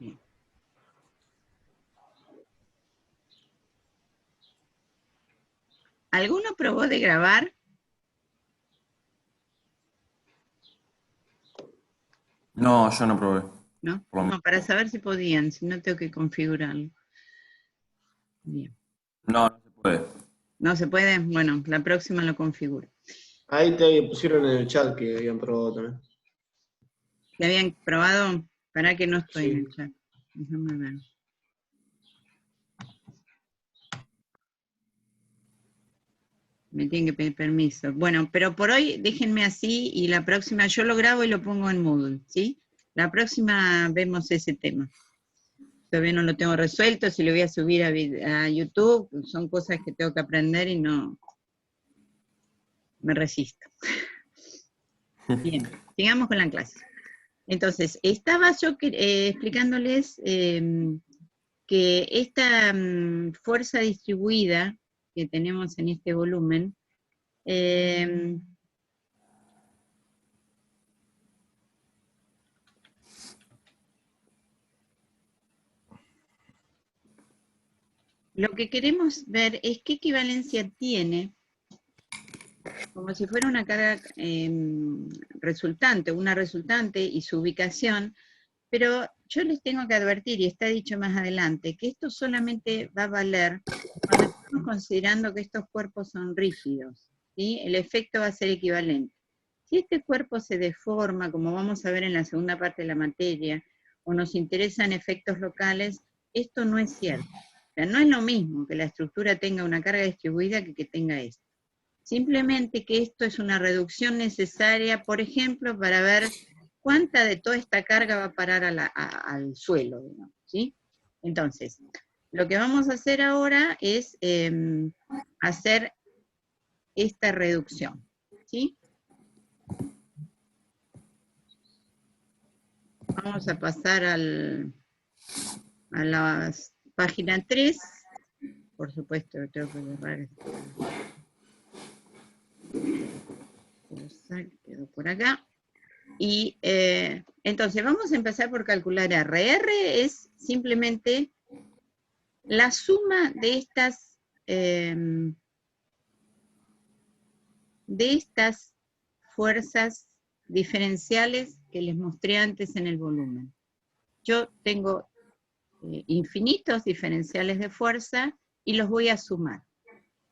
Bien. ¿Alguno probó de grabar? No, yo no probé. ¿No? Por lo No, para saber si podían, si no tengo que configurarlo. Bien. No, no se puede. ¿No se puede? Bueno, la próxima lo configuro. Ahí te pusieron en el chat que habían probado también. ¿Que habían probado? Para que no estoy en Sí. el chat. Déjame ver. Me tienen que pedir permiso. Bueno, pero por hoy déjenme así y la próxima yo lo grabo y lo pongo en Moodle, ¿sí? La próxima vemos ese tema. Todavía no lo tengo resuelto, si lo voy a subir a YouTube, son cosas que tengo que aprender y no me resisto. Bien, sigamos con la clase. Entonces, estaba yo explicándoles que esta fuerza distribuida que tenemos en este volumen, lo que queremos ver es qué equivalencia tiene, como si fuera una carga resultante, una resultante y su ubicación, pero yo les tengo que advertir, y está dicho más adelante, que esto solamente va a valer cuando estamos considerando que estos cuerpos son rígidos, ¿sí? El efecto va a ser equivalente. Si este cuerpo se deforma, como vamos a ver en la segunda parte de la materia, o nos interesan efectos locales, esto no es cierto. O sea, no es lo mismo que la estructura tenga una carga distribuida que tenga esto. Simplemente que esto es una reducción necesaria, por ejemplo, para ver cuánta de toda esta carga va a parar al suelo, digamos, ¿sí? Entonces, lo que vamos a hacer ahora es hacer esta reducción, ¿sí? Vamos a pasar a la página 3, por supuesto, tengo que borrar esto. Quedó por acá. Y entonces vamos a empezar por calcular R. R es simplemente la suma de estas fuerzas diferenciales que les mostré antes en el volumen. Yo tengo infinitos diferenciales de fuerza y los voy a sumar.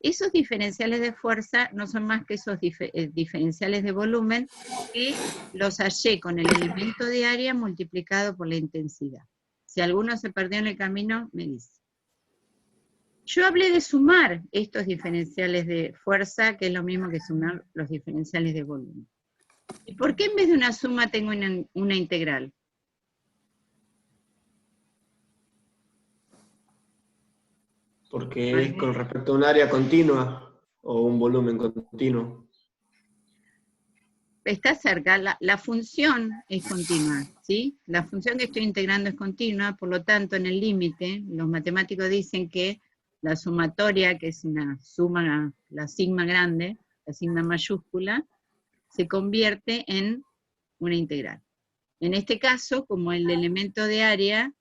Esos diferenciales de fuerza no son más que esos diferenciales de volumen que los hallé con el elemento de área multiplicado por la intensidad. Si alguno se perdió en el camino, me dice. Yo hablé de sumar estos diferenciales de fuerza, que es lo mismo que sumar los diferenciales de volumen. ¿Y por qué en vez de una suma tengo una integral? Porque es con respecto a un área continua o un volumen continuo. Está cerca, la función es continua, ¿sí? La función que estoy integrando es continua, por lo tanto, en el límite, los matemáticos dicen que la sumatoria, que es una suma, la sigma grande, la sigma mayúscula, se convierte en una integral. En este caso, como el elemento de área,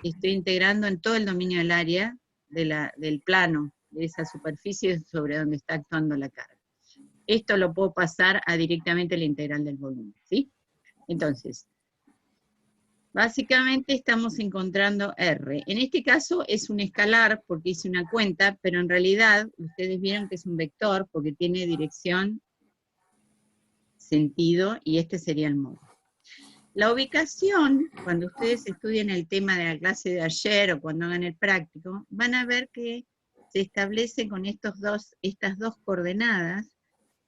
estoy integrando en todo el dominio del área del plano, de esa superficie sobre donde está actuando la carga. Esto lo puedo pasar a directamente la integral del volumen, ¿sí? Entonces, básicamente estamos encontrando R. En este caso es un escalar porque hice una cuenta, pero en realidad ustedes vieron que es un vector porque tiene dirección, sentido, y este sería el modo. La ubicación, cuando ustedes estudien el tema de la clase de ayer o cuando hagan el práctico, van a ver que se establece con estas dos coordenadas,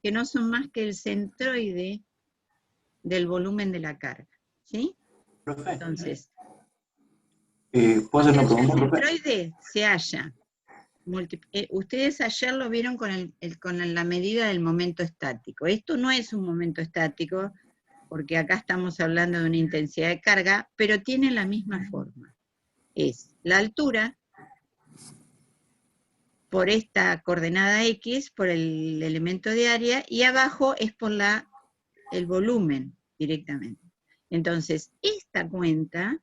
que no son más que el centroide del volumen de la carga, ¿sí? Profe, Entonces, ¿puedo hacer una el pregunta, profe? centroide se halla. Ustedes ayer lo vieron con la medida del momento estático. Esto no es un momento estático, porque acá estamos hablando de una intensidad de carga, pero tiene la misma forma. Es la altura por esta coordenada X, por el elemento de área, y abajo es por el volumen directamente. Entonces, esta cuenta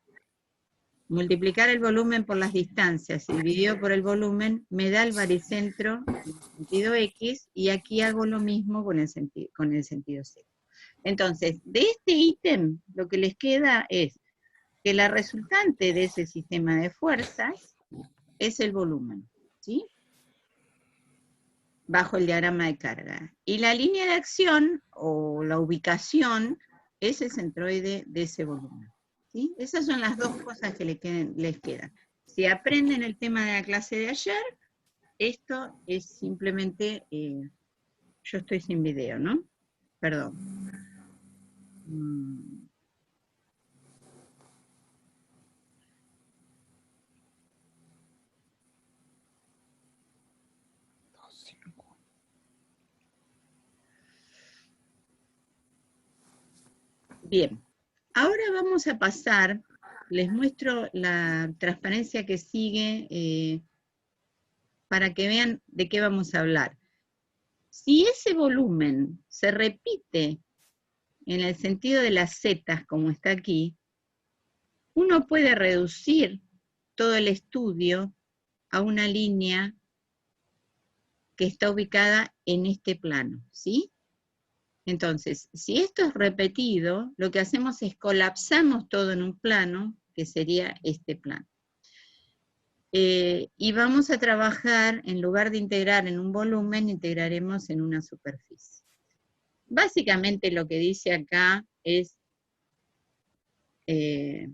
multiplicar el volumen por las distancias y dividido por el volumen me da el baricentro en el sentido X, y aquí hago lo mismo con el sentido Z. Entonces, de este ítem, lo que les queda es que la resultante de ese sistema de fuerzas es el volumen, ¿sí? Bajo el diagrama de carga. Y la línea de acción, o la ubicación, es el centroide de ese volumen, ¿sí? Esas son las dos cosas que les quedan. Si aprenden el tema de la clase de ayer, esto es simplemente, yo estoy sin video, ¿no? Perdón. Bien, ahora vamos a pasar, les muestro la transparencia que sigue para que vean de qué vamos a hablar. Si ese volumen se repite en el sentido de las zetas, como está aquí, uno puede reducir todo el estudio a una línea que está ubicada en este plano, ¿sí? Entonces, si esto es repetido, lo que hacemos es colapsamos todo en un plano, que sería este plano. Y vamos a trabajar, en lugar de integrar en un volumen, integraremos en una superficie. Básicamente lo que dice acá es que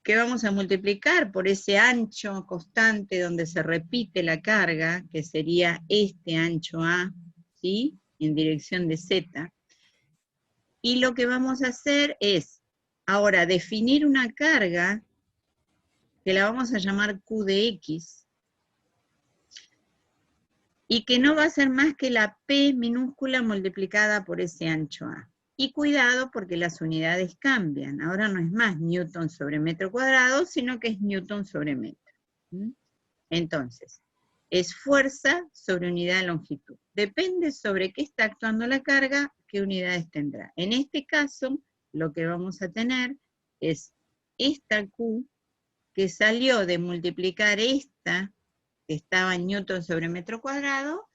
vamos a multiplicar por ese ancho constante donde se repite la carga, que sería este ancho A, ¿sí? En dirección de Z. Y lo que vamos a hacer es, ahora, definir una carga, que la vamos a llamar Q de X, y que no va a ser más que la P minúscula multiplicada por ese ancho A. Y cuidado porque las unidades cambian. Ahora no es más Newton sobre metro cuadrado, sino que es Newton sobre metro. Entonces, es fuerza sobre unidad de longitud. Depende sobre qué está actuando la carga, qué unidades tendrá. En este caso, lo que vamos a tener es esta Q, que salió de multiplicar esta, que estaba en Newton sobre metro cuadrado,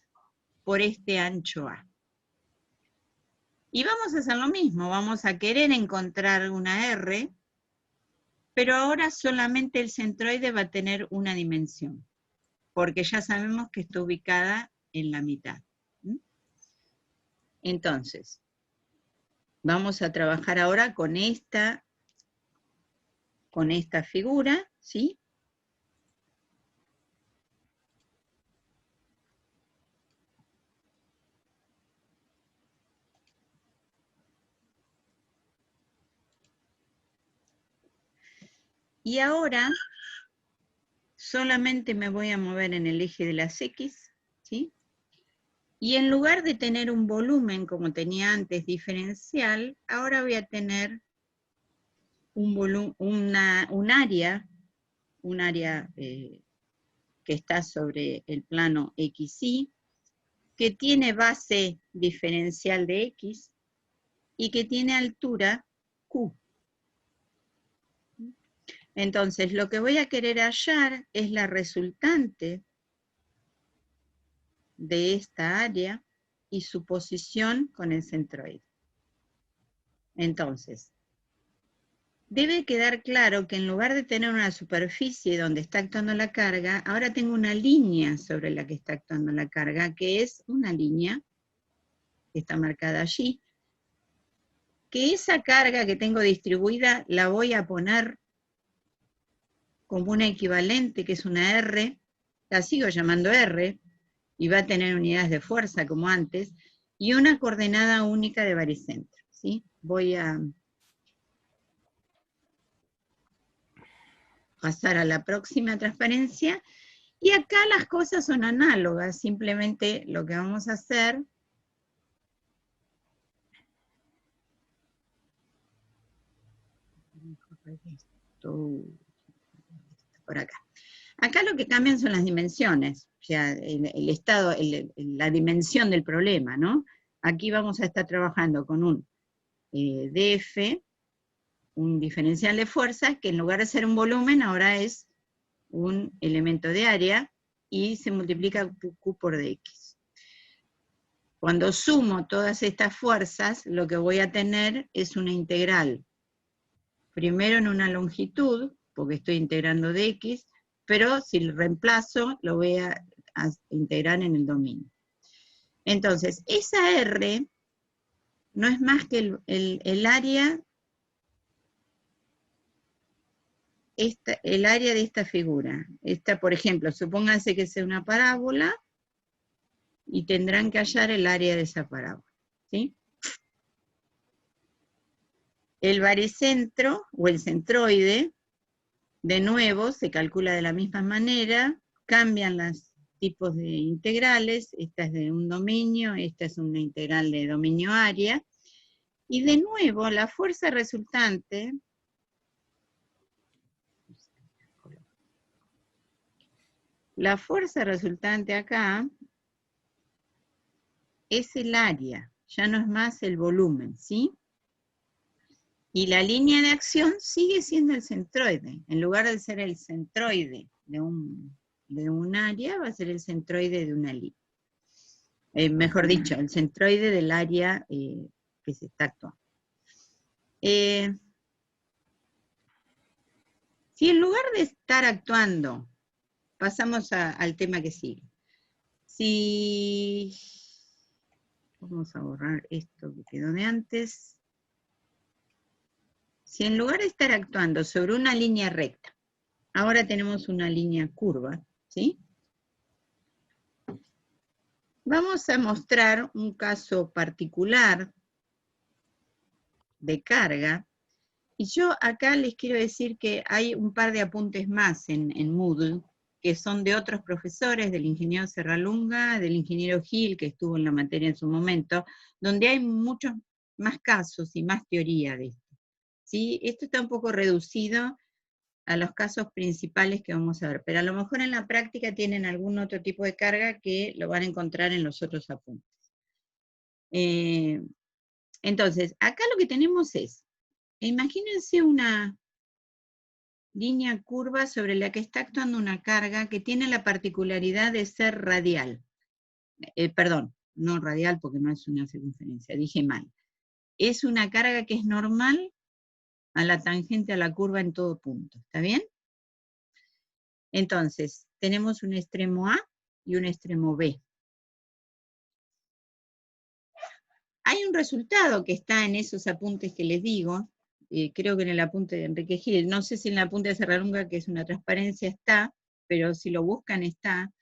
por este ancho A. Y vamos a hacer lo mismo, vamos a querer encontrar una R, pero ahora solamente el centroide va a tener una dimensión, porque ya sabemos que está ubicada en la mitad. Entonces, vamos a trabajar ahora con esta figura, ¿sí? Y ahora solamente me voy a mover en el eje de las X, ¿sí? Y en lugar de tener un volumen como tenía antes diferencial, ahora voy a tener un área que está sobre el plano XY, que tiene base diferencial de X y que tiene altura Q. Entonces, lo que voy a querer hallar es la resultante de esta área y su posición con el centroide. Entonces, debe quedar claro que en lugar de tener una superficie donde está actuando la carga, ahora tengo una línea sobre la que está actuando la carga, que es una línea que está marcada allí, que esa carga que tengo distribuida la voy a poner como una equivalente, que es una R, la sigo llamando R, y va a tener unidades de fuerza como antes, y una coordenada única de baricentro, ¿sí? Voy a pasar a la próxima transparencia, y acá las cosas son análogas, simplemente lo que vamos a hacer por acá. Acá lo que cambian son las dimensiones, o sea, el estado, la dimensión del problema, ¿no? Aquí vamos a estar trabajando con un DF, un diferencial de fuerzas que en lugar de ser un volumen, ahora es un elemento de área, y se multiplica Q por dx. Cuando sumo todas estas fuerzas, lo que voy a tener es una integral. Primero en una longitud, porque estoy integrando dx, pero si lo reemplazo, lo voy a integrar en el dominio. Entonces, esa R no es más que el área, el área de esta figura. Esta, por ejemplo, supónganse que sea una parábola, y tendrán que hallar el área de esa parábola, ¿sí? El baricentro, o el centroide, de nuevo, se calcula de la misma manera, cambian los tipos de integrales, esta es de un dominio, esta es una integral de dominio área, y de nuevo, la fuerza resultante, acá, es el área, ya no es más el volumen, ¿sí? Y la línea de acción sigue siendo el centroide. En lugar de ser el centroide de un área, va a ser el centroide de una línea. Mejor dicho, el centroide del área que se está actuando. Si en lugar de estar actuando, pasamos al tema que sigue. Si... Vamos a borrar esto que quedó de antes. Si en lugar de estar actuando sobre una línea recta, ahora tenemos una línea curva, ¿sí? Vamos a mostrar un caso particular de carga, y yo acá les quiero decir que hay un par de apuntes más en Moodle, que son de otros profesores, del ingeniero Serralunga, del ingeniero Gil, que estuvo en la materia en su momento, donde hay muchos más casos y más teoría de esto, ¿sí? Esto está un poco reducido a los casos principales que vamos a ver, pero a lo mejor en la práctica tienen algún otro tipo de carga que lo van a encontrar en los otros apuntes. Entonces, acá lo que tenemos es, imagínense una línea curva sobre la que está actuando una carga que tiene la particularidad de ser radial. Perdón, no radial porque no es una circunferencia, dije mal. Es una carga que es normal a la tangente a la curva en todo punto, ¿está bien? Entonces, tenemos un extremo A y un extremo B. Hay un resultado que está en esos apuntes que les digo, creo que en el apunte de Enrique Gil, no sé si en el apunte de Serralunga, que es una transparencia, está, pero si lo buscan está.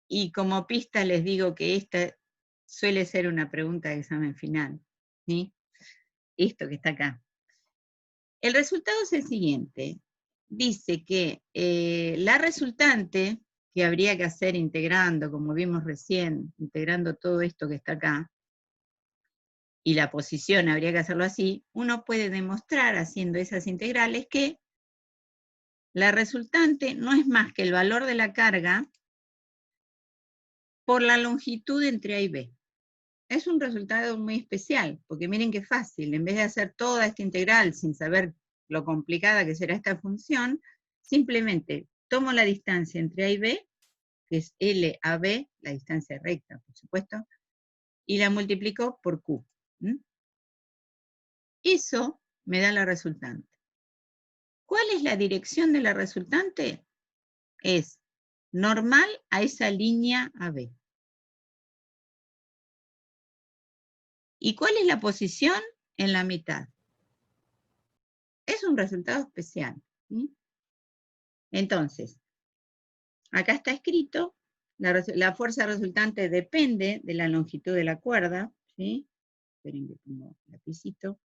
Y como pista les digo que esta suele ser una pregunta de examen final, ¿sí? Esto que está acá. El resultado es el siguiente. Dice que la resultante, que habría que hacer integrando, como vimos recién, integrando todo esto que está acá, y la posición habría que hacerlo así, uno puede demostrar haciendo esas integrales que la resultante no es más que el valor de la carga por la longitud entre A y B. Es un resultado muy especial, porque miren qué fácil, en vez de hacer toda esta integral sin saber lo complicada que será esta función, simplemente tomo la distancia entre A y B, que es L a B, la distancia recta, por supuesto, y la multiplico por Q. Eso me da la resultante. ¿Cuál es la dirección de la resultante? Es normal a esa línea AB. ¿Y cuál es la posición? En la mitad. Es un resultado especial, ¿sí? Entonces, acá está escrito, la fuerza resultante depende de la longitud de la cuerda, ¿sí? Esperen que pongo el lapicito.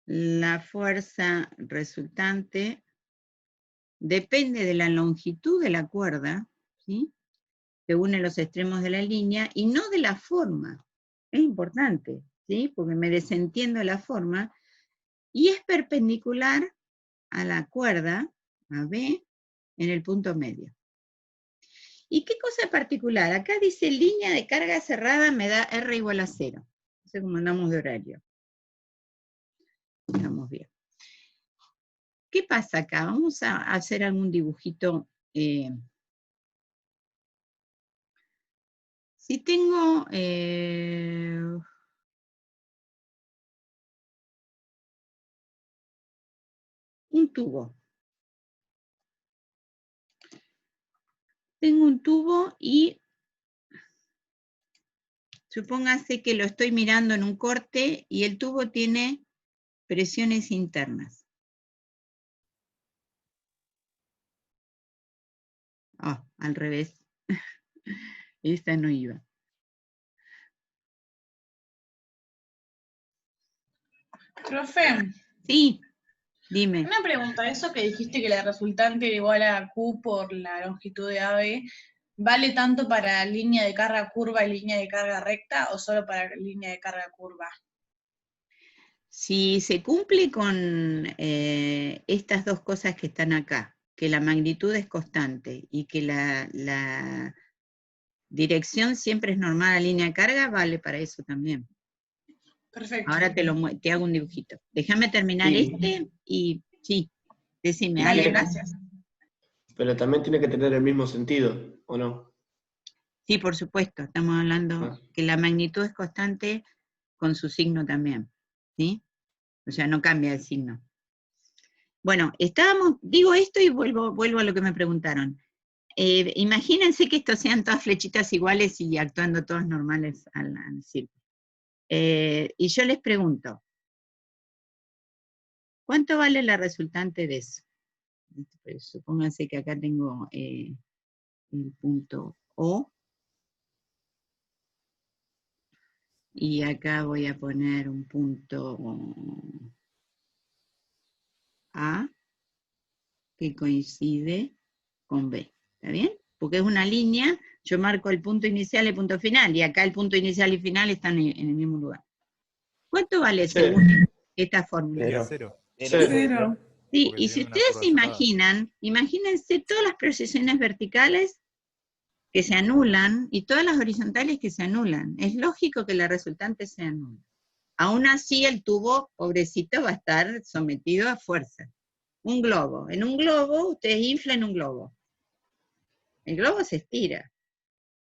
La fuerza resultante depende de la longitud de la cuerda, ¿sí? Que une los extremos de la línea, y no de la forma. Es importante, ¿sí? Porque me desentiendo de la forma, y es perpendicular a la cuerda, a B, en el punto medio. ¿Y qué cosa particular? Acá dice línea de carga cerrada me da R igual a 0. No sé cómo andamos de horario. Estamos bien. ¿Qué pasa acá? Vamos a hacer algún dibujito. Si tengo un tubo. Tengo un tubo y supóngase que lo estoy mirando en un corte y el tubo tiene presiones internas. Ah, al revés. Esta no iba. Profe, Sí, dime. una pregunta, eso que dijiste que la resultante era igual a Q por la longitud de AB, ¿vale tanto para línea de carga curva y línea de carga recta o solo para línea de carga curva? Si se cumple con estas dos cosas que están acá, que la magnitud es constante y que la dirección siempre es normal a línea de carga, vale para eso también. Perfecto. Ahora te hago un dibujito. Déjame terminar Sí. este y sí, decime. Dale, ¿hay algo? gracias. Pero también tiene que tener el mismo sentido, ¿o no? Sí, por supuesto, estamos hablando Ah. que la magnitud es constante con su signo también, ¿sí? O sea, no cambia el signo. Bueno, digo esto y vuelvo a lo que me preguntaron. Imagínense que estos sean todas flechitas iguales y actuando todos normales al círculo. Y yo les pregunto, ¿cuánto vale la resultante de eso? Pues, supónganse que acá tengo el punto O, y acá voy a poner un punto A, que coincide con B, ¿está bien? Porque es una línea, yo marco el punto inicial y el punto final, y acá el punto inicial y final están en el mismo lugar. ¿Cuánto vale Cero. según esta fórmula? Cero. Cero. Sí, Porque y si tiene una ustedes curva se cerrada. imaginan, imagínense todas las proyecciones verticales que se anulan y todas las horizontales que se anulan. Es lógico que la resultante sea nula. Aún así el tubo, pobrecito, va a estar sometido a fuerza. Un globo. En un globo, ustedes inflan un globo. El globo se estira.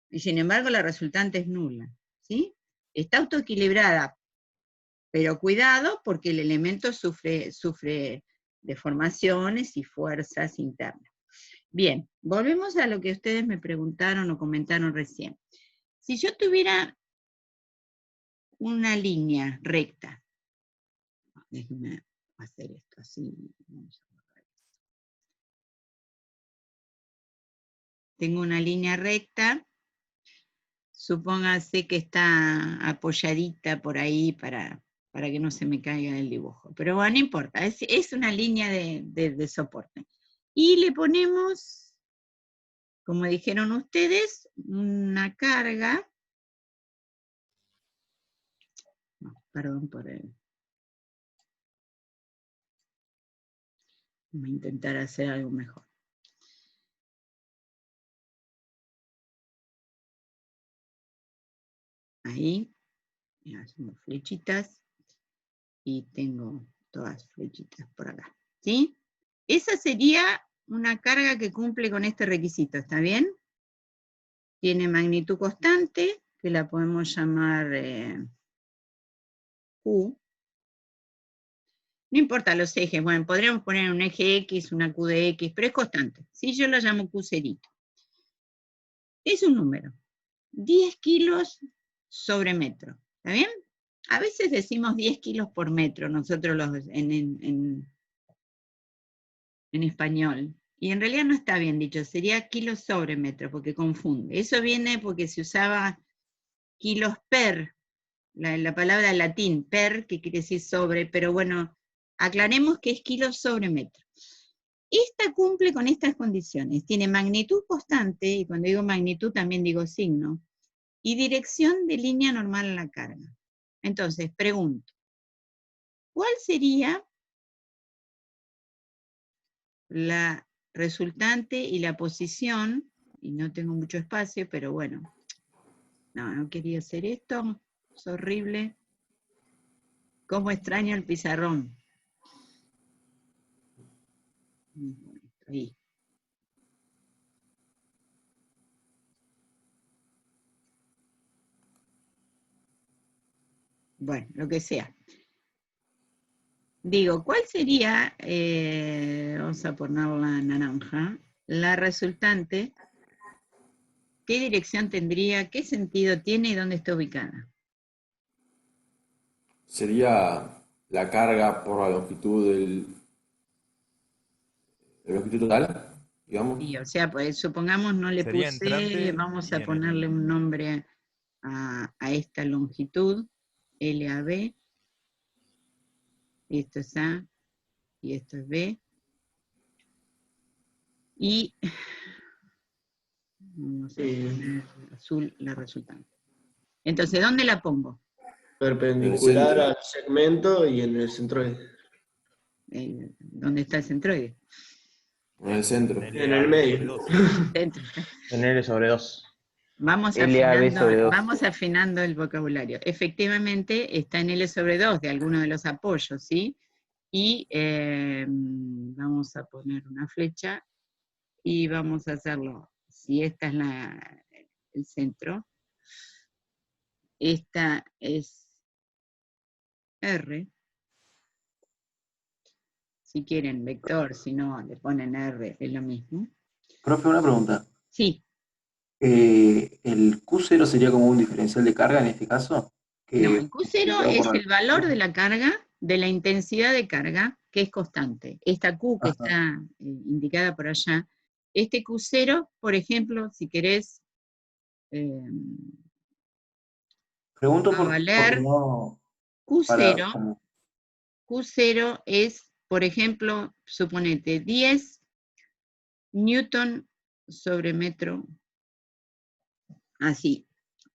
Y sin embargo la resultante es nula. ¿Sí? Está autoequilibrada, pero cuidado porque el elemento sufre deformaciones y fuerzas internas. Bien, volvemos a lo que ustedes me preguntaron o comentaron recién. Si yo tuviera una línea recta, déjenme hacer esto así. Tengo una línea recta, supóngase que está apoyadita por ahí para que no se me caiga el dibujo. Pero bueno, no importa, es una línea de soporte. Y le ponemos, como dijeron ustedes, una carga. No, perdón por el... Vamos a intentar hacer algo mejor. Ahí, hacemos flechitas, y tengo todas flechitas por acá, ¿sí? Esa sería una carga que cumple con este requisito, ¿está bien? Tiene magnitud constante, que la podemos llamar Q. No importa los ejes, bueno, podríamos poner un eje X, una Q de X, pero es constante, ¿sí? Yo la llamo Q cerito. Es un número, 10 kilos sobre metro, ¿está bien? A veces decimos 10 kilos por metro, nosotros en español. Y en realidad no está bien dicho, sería kilos sobre metro, porque confunde. Eso viene porque se usaba kilos per, la palabra en latín, per, que quiere decir sobre, pero bueno, aclaremos que es kilos sobre metro. Esta cumple con estas condiciones, tiene magnitud constante, y cuando digo magnitud también digo signo, y dirección de línea normal a la carga. Entonces, pregunto, ¿cuál sería la resultante y la posición, y no tengo mucho espacio, pero bueno, no quería hacer esto, es horrible. Cómo extraño el pizarrón. Ahí. Bueno, lo que sea. Digo, ¿cuál sería, vamos a ponerla naranja, la resultante? ¿Qué dirección tendría? ¿Qué sentido tiene y dónde está ubicada? Sería la carga por la longitud total, digamos. Sí, o sea, pues supongamos no le Sería puse, entrante vamos y a en ponerle el... un nombre a esta longitud, LAB, y esto es A, y esto es B, y vamos a poner azul la resultante. Entonces, ¿dónde la pongo? Perpendicular centro. al segmento y en el centroide. ¿Dónde está el centroide? En el centro. En el medio. Centro. En L sobre 2. LAB sobre 2. Vamos afinando el vocabulario. Efectivamente, está en L sobre 2 de alguno de los apoyos, ¿sí? Y vamos a poner una flecha y vamos a hacerlo. Si esta es el centro, esta es R. Si quieren vector, si no, le ponen R, es lo mismo. Profe, una pregunta. Sí, ¿El Q0 sería como un diferencial de carga en este caso? no, el Q0 multiplicado por es la el valor longitud. de la carga, de la intensidad de carga, que es constante. Esta Q que Ajá. está indicada por allá, este Q0, por ejemplo, si querés, Pregunto va a porque valer no, para Q0. como, Q0 es, por ejemplo, suponete 10 newton sobre metro, así.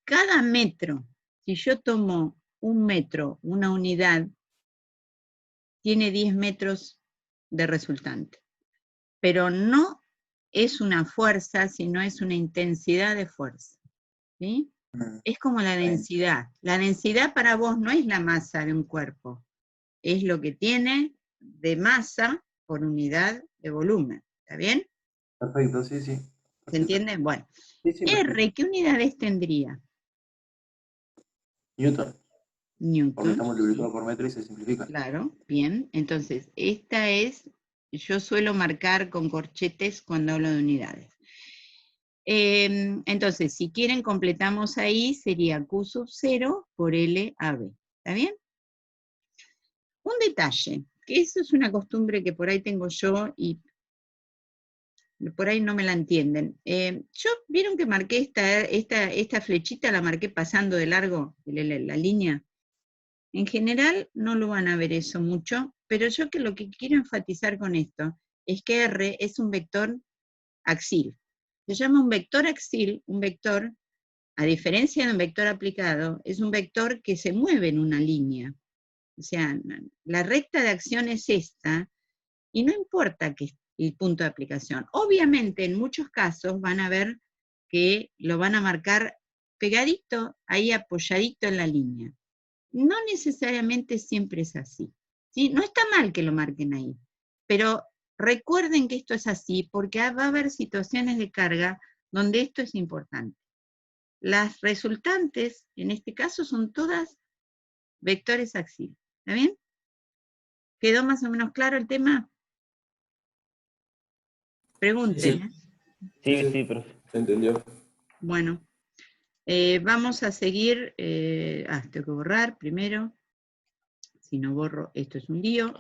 Cada metro, si yo tomo un metro, una unidad, tiene 10 metros de resultante. Pero no es una fuerza, sino es una intensidad de fuerza. ¿Sí? Es como la densidad. La densidad para vos no es la masa de un cuerpo, es lo que tiene de masa por unidad de volumen. ¿Está bien? perfecto, sí, sí. ¿Se Perfecto. entiende? Bueno. Sí, sí, perfecto. R, ¿qué unidades tendría? Newton, porque está Newton. multiplicado por metro y se simplifica. Claro, bien. Entonces, esta es, yo suelo marcar con corchetes cuando hablo de unidades. Entonces, si quieren, completamos ahí, sería Q sub 0 por L a B. ¿Está bien? Un detalle, que eso es una costumbre que por ahí tengo yo y por ahí no me la entienden. ¿Vieron que marqué esta flechita, la marqué pasando de largo la línea? En general no lo van a ver eso mucho, pero yo lo que quiero enfatizar con esto es que R es un vector axil. Se llama un vector axil, un vector, a diferencia de un vector aplicado, es un vector que se mueve en una línea. O sea, la recta de acción es esta, y no importa que el punto de aplicación. Obviamente, en muchos casos van a ver que lo van a marcar pegadito, ahí apoyadito en la línea. No necesariamente siempre es así. ¿Sí? No está mal que lo marquen ahí, pero recuerden que esto es así porque va a haber situaciones de carga donde esto es importante. Las resultantes, en este caso, son todas vectores axiales. ¿Está bien? ¿Quedó más o menos claro el tema? Pregunten. Sí, profe. ¿Se entendió? Bueno, vamos a seguir. Tengo que borrar primero. Si no borro, esto es un lío.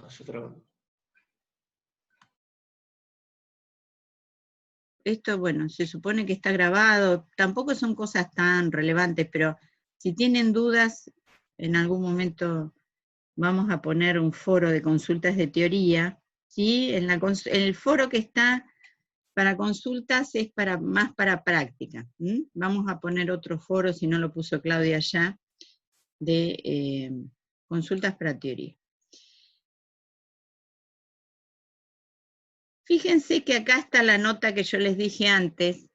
Esto, bueno, se supone que está grabado. Tampoco son cosas tan relevantes, pero si tienen dudas, en algún momento vamos a poner un foro de consultas de teoría. ¿Sí? El foro que está para consultas es más para práctica. Vamos a poner otro foro, si no lo puso Claudia allá, de consultas para teoría. Fíjense que acá está la nota que yo les dije antes.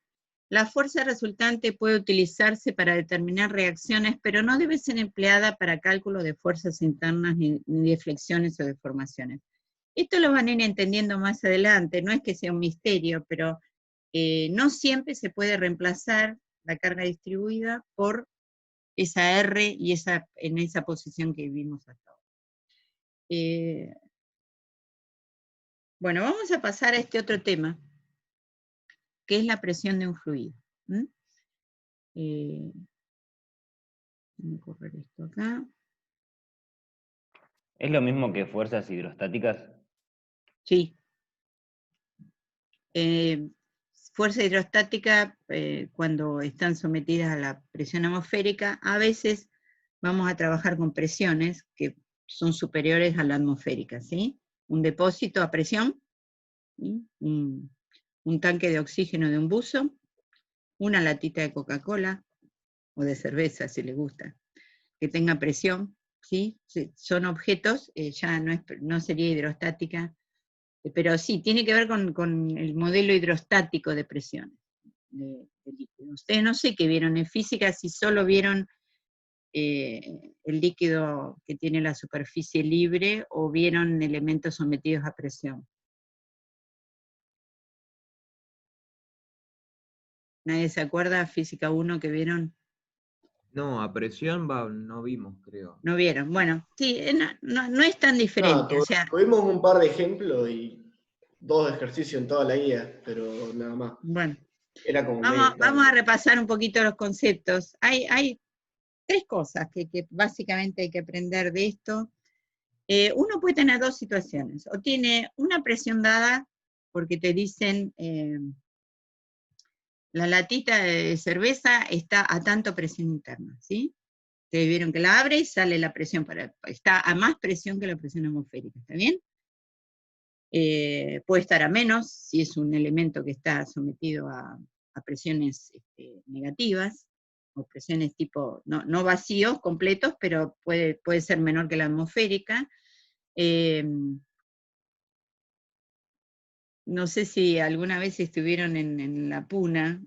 La fuerza resultante puede utilizarse para determinar reacciones, pero no debe ser empleada para cálculo de fuerzas internas ni de flexiones o deformaciones. Esto lo van a ir entendiendo más adelante, no es que sea un misterio, pero no siempre se puede reemplazar la carga distribuida por esa R y en esa posición que vimos hasta ahora. Bueno, vamos a pasar a este otro tema, que es la presión de un fluido. Voy a correr esto acá. ¿Es lo mismo que fuerzas hidrostáticas? Sí. Fuerza hidrostática, cuando están sometidas a la presión atmosférica, a veces vamos a trabajar con presiones que son superiores a la atmosférica, ¿sí? Un depósito a presión, ¿sí? Un tanque de oxígeno de un buzo, una latita de Coca-Cola, o de cerveza si le gusta, que tenga presión, ¿sí? Son objetos, ya no sería hidrostática, pero sí, tiene que ver con el modelo hidrostático de presiones de líquido. Ustedes no sé qué vieron en física, si solo vieron el líquido que tiene la superficie libre, o vieron elementos sometidos a presión. ¿Nadie se acuerda, física 1, que vieron? No, a presión no vimos, creo. No vieron. Bueno, sí, no es tan diferente. No, o sea, tuvimos un par de ejemplos y 2 ejercicios en toda la guía, pero nada más. bueno, Era como vamos a repasar un poquito los conceptos. Hay 3 cosas que básicamente hay que aprender de esto. Uno puede tener 2 situaciones. O tiene una presión dada, porque te dicen, la latita de cerveza está a tanto presión interna, ¿sí? Ustedes vieron que la abre y sale la presión, está a más presión que la presión atmosférica, ¿está bien? Puede estar a menos, si es un elemento que está sometido a presiones negativas, o presiones tipo, no vacíos completos, pero puede ser menor que la atmosférica. No sé si alguna vez estuvieron en La Puna,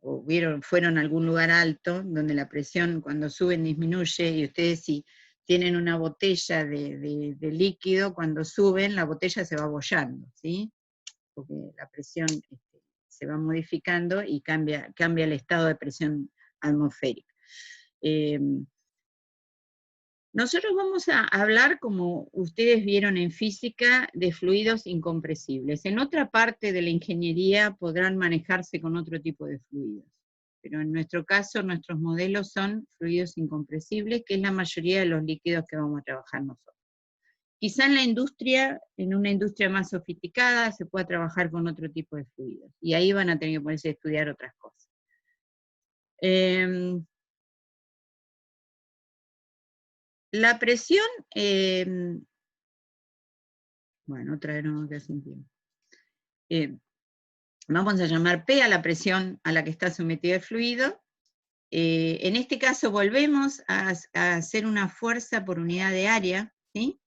o fueron a algún lugar alto, donde la presión cuando suben disminuye, y ustedes si tienen una botella de líquido, cuando suben la botella se va abollando, ¿sí? Porque la presión se va modificando y cambia el estado de presión atmosférica. Nosotros vamos a hablar, como ustedes vieron en física, de fluidos incompresibles. En otra parte de la ingeniería podrán manejarse con otro tipo de fluidos, pero en nuestro caso, nuestros modelos son fluidos incompresibles, que es la mayoría de los líquidos que vamos a trabajar nosotros. Quizá en la industria, en una industria más sofisticada, se pueda trabajar con otro tipo de fluidos, y ahí van a tener que ponerse a estudiar otras cosas. La presión, bueno, otra vez no me queda sin tiempo. Vamos a llamar P a la presión a la que está sometido el fluido. En este caso volvemos a hacer una fuerza por unidad de área, ¿sí?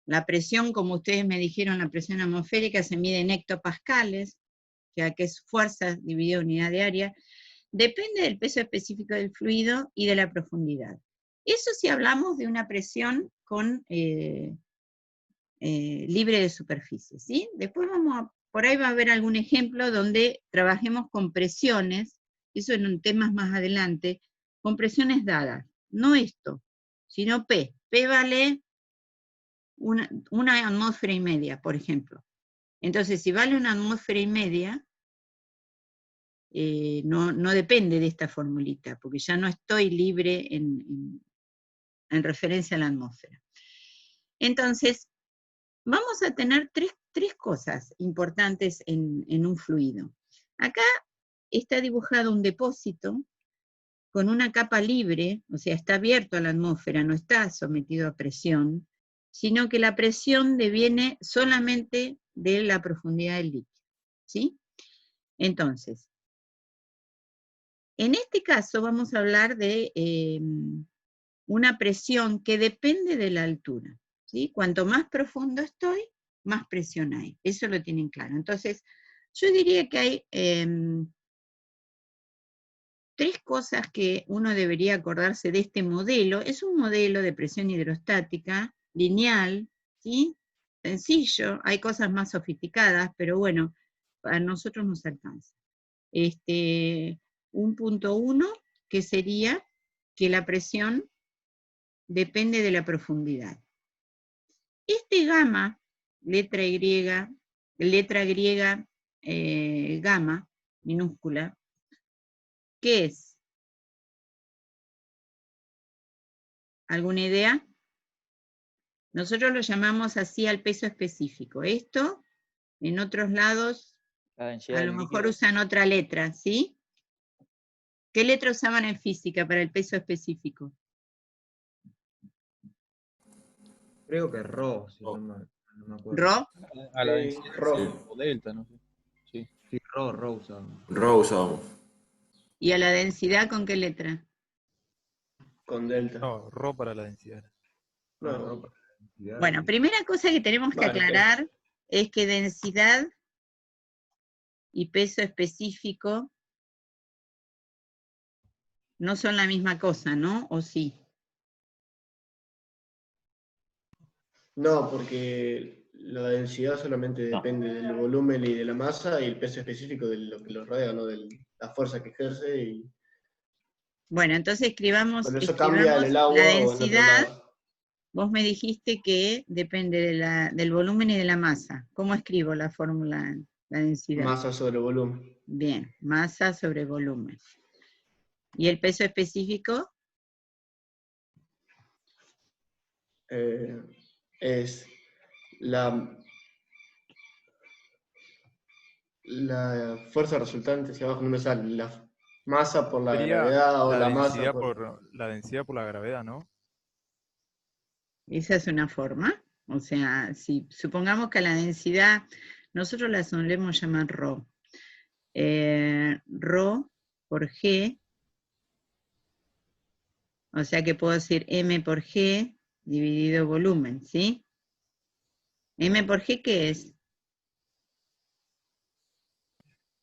La presión, como ustedes me dijeron, la presión atmosférica se mide en hectopascales, ya que es fuerza dividida en unidad de área. Depende del peso específico del fluido y de la profundidad. Eso si hablamos de una presión libre de superficie, ¿sí? Después por ahí va a haber algún ejemplo donde trabajemos con presiones, eso en temas más adelante, con presiones dadas, no esto, sino P. P vale una atmósfera y media, por ejemplo. Entonces, si vale una atmósfera y media, no depende de esta formulita, porque ya no estoy libre en referencia a la atmósfera. Entonces, vamos a tener tres cosas importantes en un fluido. Acá está dibujado un depósito con una capa libre, o sea, está abierto a la atmósfera, no está sometido a presión, sino que la presión deviene solamente de la profundidad del líquido, ¿sí? Entonces, en este caso vamos a hablar de una presión que depende de la altura, ¿sí? Cuanto más profundo estoy, más presión hay. Eso lo tienen claro. Entonces, yo diría que hay 3 cosas que uno debería acordarse de este modelo. Es un modelo de presión hidrostática, lineal, ¿sí? Sencillo, hay cosas más sofisticadas, pero bueno, a nosotros nos alcanza. Un punto 1, que sería que la presión depende de la profundidad. Este gamma, letra griega gamma, minúscula, ¿qué es? ¿Alguna idea? Nosotros lo llamamos así al peso específico. Esto, en otros lados, a lo mejor usan otra letra, ¿sí? ¿Qué letra usaban en física para el peso específico? Creo que Rho, si no me acuerdo. ¿Rho? A la densidad Rho. o delta, no sé. Sí. Sí, Rho usamos. Rho usamos. ¿Y a la densidad con qué letra? Con delta. No, Rho para la densidad. No, Bueno, primera cosa que tenemos que aclarar es que densidad y peso específico no son la misma cosa, ¿no? ¿O sí? no, porque la densidad solamente depende del volumen y de la masa, y el peso específico de lo que lo rodea, ¿no? De la fuerza que ejerce. Y Bueno, entonces escribamos, cuando eso cambia en el agua la o en otro densidad. lado. Vos me dijiste que depende del volumen y de la masa. ¿Cómo escribo la fórmula, la densidad? Masa sobre volumen. Bien, masa sobre volumen. ¿Y el peso específico? Es la fuerza resultante, si abajo no me sale, la masa por la Sería gravedad o la la masa densidad por... la densidad por la gravedad, ¿no? Esa es una forma. O sea, si supongamos que a la densidad, nosotros la solemos llamar Rho. Rho por G, o sea que puedo decir M por G dividido volumen, ¿sí? M por G, ¿qué es?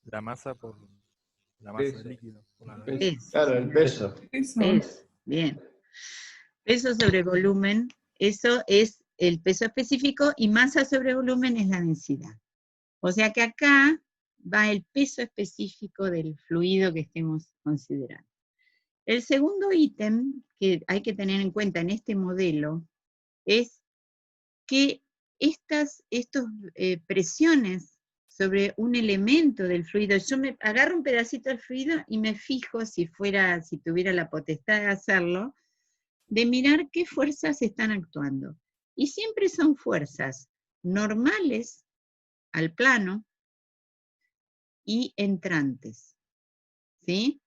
La masa por la masa del líquido. Por la gravedad. Peso. Claro, el peso. Peso, bien. Peso sobre volumen, eso es el peso específico, y masa sobre volumen es la densidad. O sea que acá va el peso específico del fluido que estemos considerando. El segundo ítem que hay que tener en cuenta en este modelo es que estas presiones sobre un elemento del fluido, yo me agarro un pedacito del fluido y me fijo, si tuviera la potestad de hacerlo, de mirar qué fuerzas están actuando. Y siempre son fuerzas normales al plano y entrantes, ¿sí?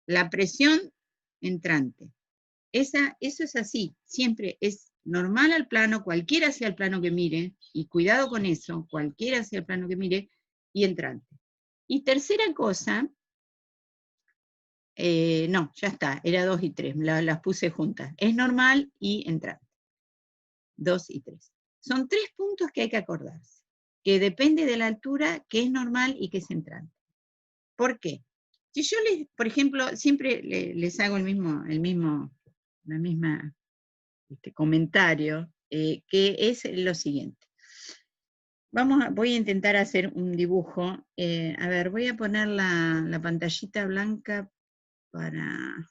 La presión entrante. Eso es así, siempre es normal al plano, cualquiera sea el plano que mire, y cuidado con eso, cualquiera sea el plano que mire, y entrante. Y tercera cosa, no, ya está, era 2 y 3, las puse juntas. Es normal y entrante. 2 y 3. Son 3 puntos que hay que acordarse, que depende de la altura, que es normal y que es entrante. ¿Por qué? Si yo por ejemplo, siempre les hago el mismo comentario, que es lo siguiente. Voy a intentar hacer un dibujo. A ver, voy a poner la pantallita blanca para...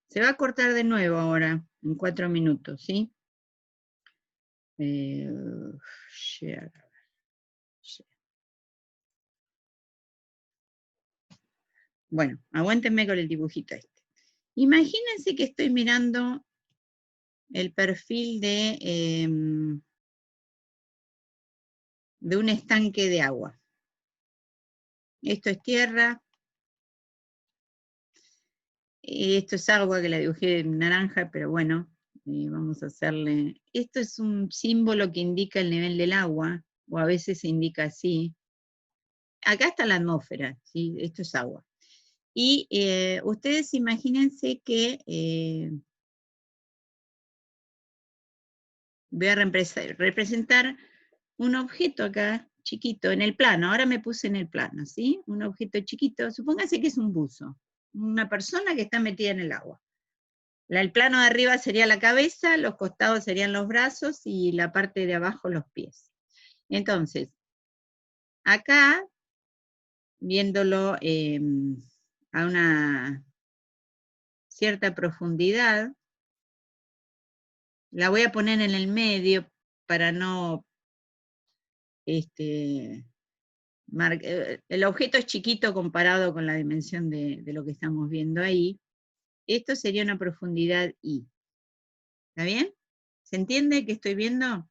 Se va a cortar de nuevo ahora, en 4 minutos, ¿sí? Share. Bueno, aguántenme con el dibujito este. Imagínense que estoy mirando el perfil de un estanque de agua. Esto es tierra, y esto es agua, que la dibujé en naranja, pero bueno, vamos a hacerle... Esto es un símbolo que indica el nivel del agua, o a veces se indica así. Acá está la atmósfera, ¿sí? Esto es agua. Y ustedes imagínense que voy a representar un objeto acá, chiquito, en el plano. Ahora me puse en el plano, ¿sí? Un objeto chiquito, supóngase que es un buzo, una persona que está metida en el agua. El plano de arriba sería la cabeza, los costados serían los brazos y la parte de abajo los pies. Entonces, acá, viéndolo a una cierta profundidad, la voy a poner en el medio para no... el objeto es chiquito comparado con la dimensión de lo que estamos viendo ahí. Esto sería una profundidad I. ¿Está bien? ¿Se entiende que estoy viendo?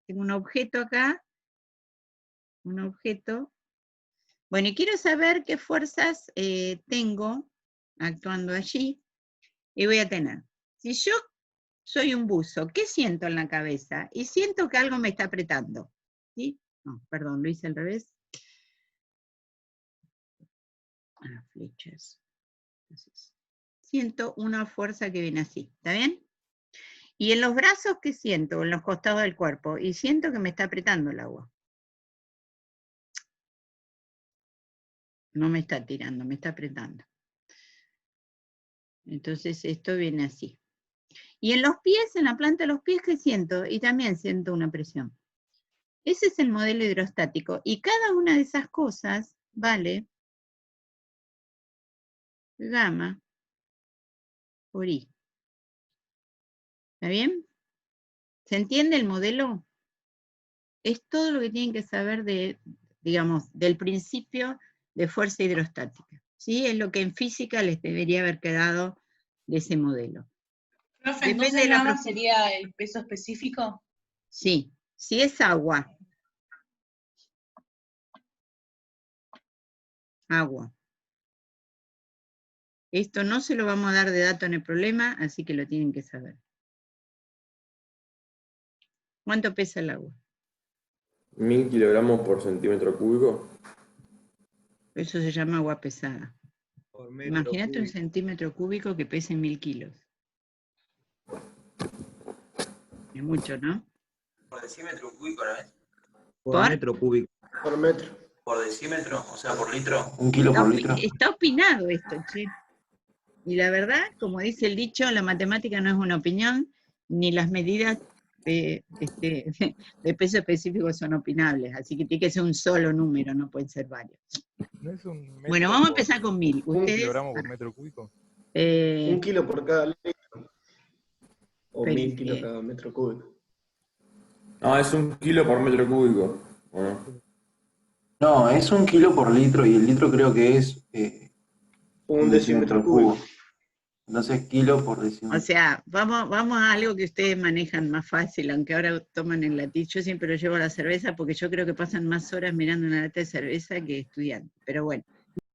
Tengo un objeto acá, un objeto. Bueno, y quiero saber qué fuerzas tengo actuando allí, y voy a tener. Si yo soy un buzo, ¿qué siento en la cabeza? Y siento que algo me está apretando. ¿Sí? No, perdón, lo hice al revés. Flechas. Entonces, siento una fuerza que viene así, ¿está bien? Y en los brazos, ¿qué siento? En los costados del cuerpo. Y siento que me está apretando el agua. No me está tirando, me está apretando. Entonces esto viene así. Y en los pies, en la planta de los pies, ¿qué siento? Y también siento una presión. Ese es el modelo hidrostático. Y cada una de esas cosas vale gamma por I. ¿Está bien? ¿Se entiende el modelo? Es todo lo que tienen que saber de, digamos, del principio de fuerza hidrostática. ¿Sí? Es lo que en física les debería haber quedado de ese modelo. Profe, entonces nada más sería el peso específico. Sí, si es agua. Agua. Esto no se lo vamos a dar de dato en el problema, así que lo tienen que saber. ¿Cuánto pesa el agua? 1000 kilogramos por centímetro cúbico. Eso se llama agua pesada. Imagínate un centímetro cúbico que pese 1000 kilos. Es mucho, ¿no? Por decímetro cúbico, ¿no es? Por metro cúbico. Por metro. Por decímetro, o sea, por litro. Un kilo por litro. Está opinado esto, che. Y la verdad, como dice el dicho, la matemática no es una opinión, ni las medidas de peso específico son opinables, así que tiene que ser un solo número, no pueden ser varios. ¿No es un metro Bueno, vamos a empezar con 1000. ¿Un Ustedes, kilogramo por metro cúbico? 1 kilo por cada litro. O 1000 kilos bien. cada metro cúbico. No, es 1 kilo por metro cúbico. Bueno. No, es 1 kilo por litro y el litro creo que es Un decímetro cúbico. Entonces, kilo por O decímetro. sea, vamos a algo que ustedes manejan más fácil, aunque ahora toman el latín. Yo siempre lo llevo a la cerveza porque yo creo que pasan más horas mirando una lata de cerveza que estudiando. Pero bueno,